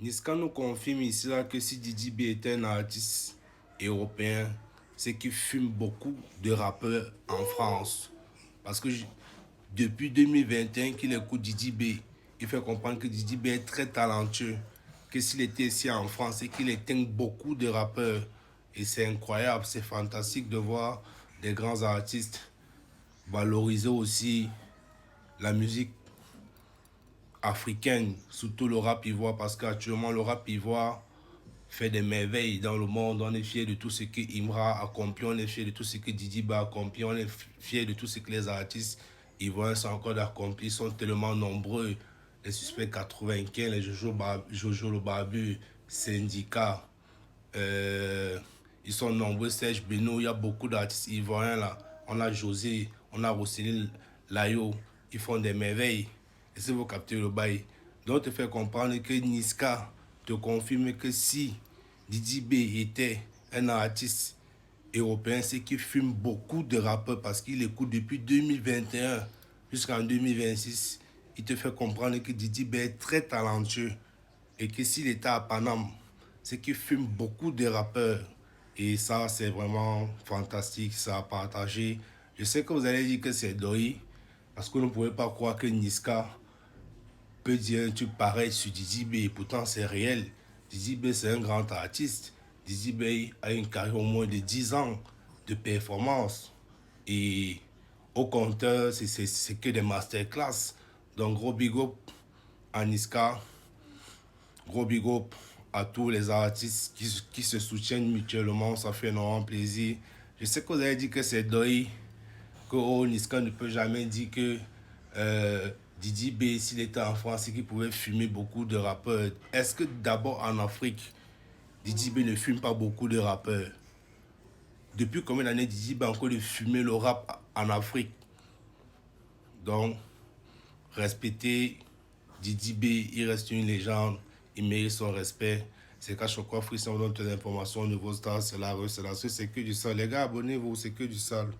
Niska nous confirme ici là que si Didi B était un artiste européen, c'est qu'il fume beaucoup de rappeurs en France. Parce que depuis 2021 qu'il écoute Didi B, il fait comprendre que Didi B est très talentueux. Que s'il était ici en France, c'est qu'il éteint beaucoup de rappeurs. Et c'est incroyable, c'est fantastique de voir des grands artistes valoriser aussi la musique africaine, surtout le rap ivoire, parce qu'actuellement le rap ivoire fait des merveilles dans le monde. On est fier de tout ce que Imra a accompli, on est fier de tout ce que Didi Ba a accompli, on est fier de tout ce que les artistes ivoiriens sont encore accomplis. Ils sont tellement nombreux. Les Suspects 95, les Jojo le Barbu, Syndicat, ils sont nombreux. Serge Beno, il y a beaucoup d'artistes ivoiriens là. On a José, on a Rossini Layo, ils font des merveilles. Et si vous captez le bail, donc te fait comprendre que Niska te confirme que si Didi B était un artiste européen, c'est qu'il fume beaucoup de rappeurs parce qu'il écoute depuis 2021 jusqu'en 2026. Il te fait comprendre que Didi B est très talentueux et que s'il était à Paname, c'est qu'il fume beaucoup de rappeurs. Et ça, c'est vraiment fantastique, ça à partager. Je sais que vous allez dire que c'est Doi, parce que vous ne pouvez pas croire que Niska peut dire un truc pareil sur Didi B. Et pourtant, c'est réel. Didi B, c'est un grand artiste. Didi B a une carrière au moins de 10 ans de performance. Et au compteur, c'est que des masterclass. Donc, gros big up à Niska. Gros big up à tous les artistes qui se soutiennent mutuellement. Ça fait énormément plaisir. Je sais que vous avez dit que c'est Doi, que oh, Niska ne peut jamais dire que Didi B, s'il était en France, c'est qu'il pouvait fumer beaucoup de rappeurs. Est-ce que d'abord en Afrique, Didi B ne fume pas beaucoup de rappeurs? Depuis combien d'années Didi B a encore de fumer le rap en Afrique? Donc, respectez Didi B, il reste une légende, il mérite son respect. C'est qu'à chaque fois, Frisson donne toutes les informations au niveau star, c'est la rue, c'est que du sale. Les gars, abonnez-vous, c'est que du sale.